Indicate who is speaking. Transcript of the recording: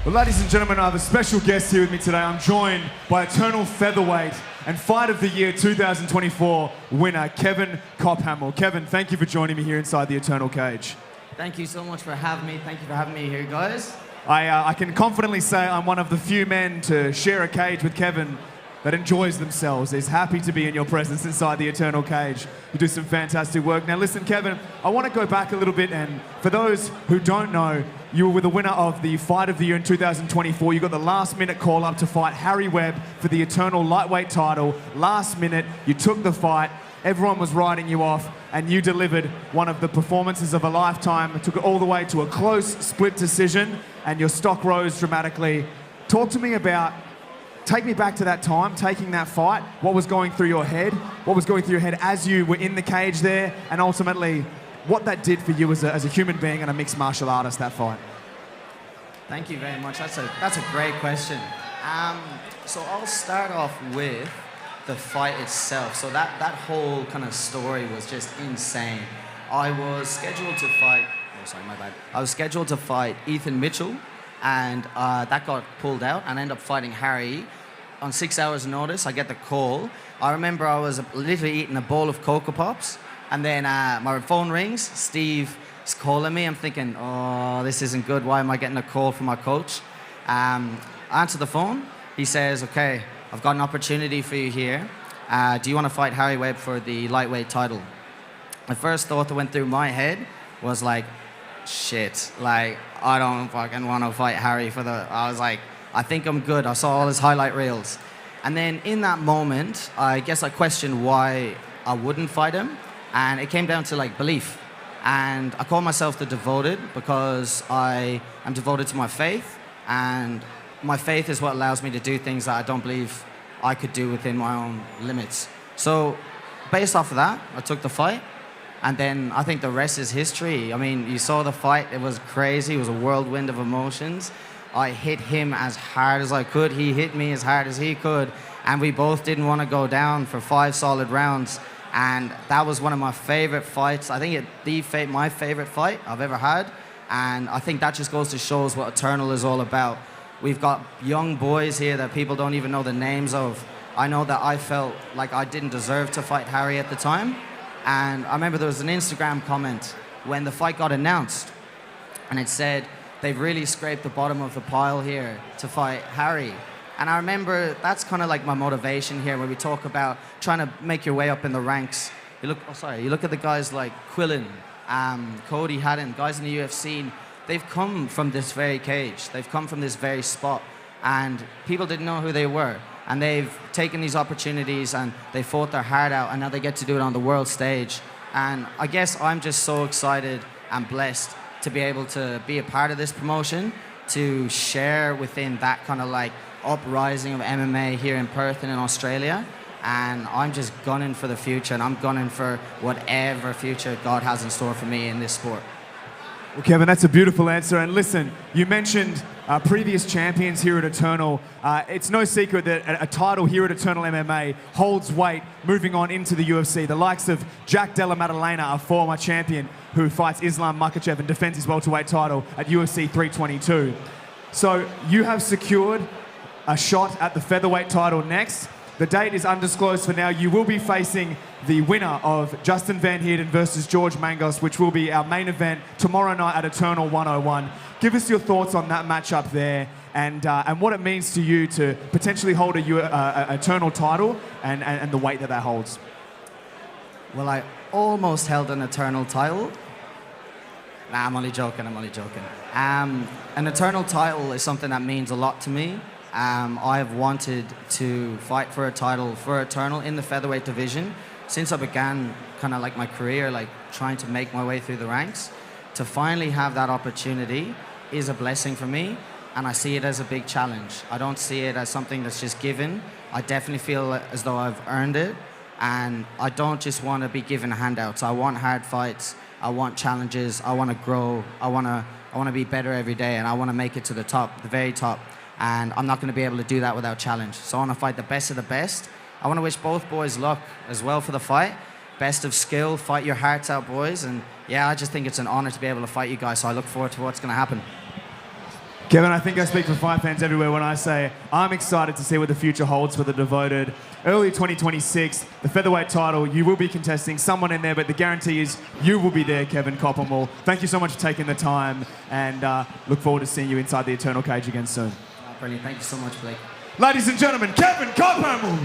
Speaker 1: Well, ladies and gentlemen, I have a special guest here with me today. I'm joined by Eternal Featherweight and Fight of the Year 2024 winner, Kevin Kophamel. Kevin, thank you for joining me here inside the Eternal Cage.
Speaker 2: Thank you so much for having me. Thank you for having me here, guys.
Speaker 1: I can confidently say I'm one of the few men to share a cage with Kevin that enjoys themselves, is happy to be in your presence inside the Eternal Cage. You do some fantastic work. Now listen, Kevin, I want to go back a little bit, and for those who don't know, you were the winner of the Fight of the Year in 2024. You got the last minute call up to fight Harry Webb for the Eternal lightweight title. Last minute, you took the fight. Everyone was writing you off, and you delivered one of the performances of a lifetime. It took it all the way to a close split decision, and your stock rose dramatically. Talk to me about, take me back to that time, taking that fight. What was going through your head? What was going through your head as you were in the cage there, and ultimately, what that did for you as a human being and a mixed martial artist, that fight?
Speaker 2: Thank you very much. That's a great question. So I'll start off with the fight itself. So that whole kind of story was just insane. I was scheduled to fight, I was scheduled to fight Ethan Mitchell, and that got pulled out, and I ended up fighting Harry. On 6 hours notice, I get the call. I remember I was literally eating a bowl of Cocoa Pops, and then my phone rings. Steve is calling me. I'm thinking, oh, this isn't good. Why am I getting a call from my coach? I answer the phone. He says, okay, I've got an opportunity for you here. Do you want to fight Harry Webb for the lightweight title? The first thought that went through my head was like, shit, like, I don't fucking want to fight Harry for the... I was like, I think I'm good. I saw all his highlight reels. And then in that moment, I guess I questioned why I wouldn't fight him. And it came down to like belief. And I call myself the devoted because I am devoted to my faith. And my faith is what allows me to do things that I don't believe I could do within my own limits. So based off of that, I took the fight. And then I think the rest is history. I mean, you saw the fight. It was crazy. It was a whirlwind of emotions. I hit him as hard as I could. He hit me as hard as he could. And we both didn't want to go down for 5 solid rounds. And that was one of my favorite fights. I think my favorite fight I've ever had. And I think that just goes to show us what Eternal is all about. We've got young boys here that people don't even know the names of. I know that I felt like I didn't deserve to fight Harry at the time. And I remember there was an Instagram comment when the fight got announced. And it said, they've really scraped the bottom of the pile here to fight Harry. And I remember that's kind of like my motivation here when we talk about trying to make your way up in the ranks. You look at the guys like Quillen, Cody Haddon, guys in the UFC. They've come from this very cage. They've come from this very spot. And people didn't know who they were. And they've taken these opportunities and they fought their heart out, and now they get to do it on the world stage. And I guess I'm just so excited and blessed to be able to be a part of this promotion, to share within that kind of like uprising of MMA here in Perth and in Australia. And I'm just gunning for the future, and I'm gunning for whatever future God has in store for me in this sport.
Speaker 1: Well, Kevin, that's a beautiful answer. And listen, you mentioned previous champions here at Eternal. It's no secret that a title here at Eternal MMA holds weight moving on into the UFC. The likes of Jack Della Maddalena, a former champion who fights Islam Makhachev and defends his welterweight title at UFC 322. So you have secured a shot at the featherweight title next. The date is undisclosed for now. You will be facing the winner of Justin Van Heerden versus George Mangos, which will be our main event tomorrow night at Eternal 101. Give us your thoughts on that matchup there, and what it means to you to potentially hold a Eternal title and the weight that holds.
Speaker 2: Well, I almost held an Eternal title. Nah, I'm only joking. An Eternal title is something that means a lot to me. I have wanted to fight for a title for Eternal in the featherweight division since I began kind of like my career, like trying to make my way through the ranks. To finally have that opportunity is a blessing for me, and I see it as a big challenge. I don't see it as something that's just given. I definitely feel as though I've earned it, and I don't just want to be given handouts. I want hard fights. I want challenges. I want to grow. I want to be better every day, and I want to make it to the top, the very top. And I'm not going to be able to do that without challenge. So I want to fight the best of the best. I want to wish both boys luck as well for the fight. Best of skill, fight your hearts out, boys. And yeah, I just think it's an honor to be able to fight you guys. So I look forward to what's going to happen.
Speaker 1: Kevin, I think I speak for fight fans everywhere when I say I'm excited to see what the future holds for the Devoted. Early 2026, the featherweight title, you will be contesting someone in there, but the guarantee is you will be there, Kevin Kophamel. Thank you so much for taking the time, and look forward to seeing you inside the Eternal Cage again soon.
Speaker 2: Brilliant. Thank you so much, Blake.
Speaker 1: Ladies and gentlemen, Kevin Kophamel.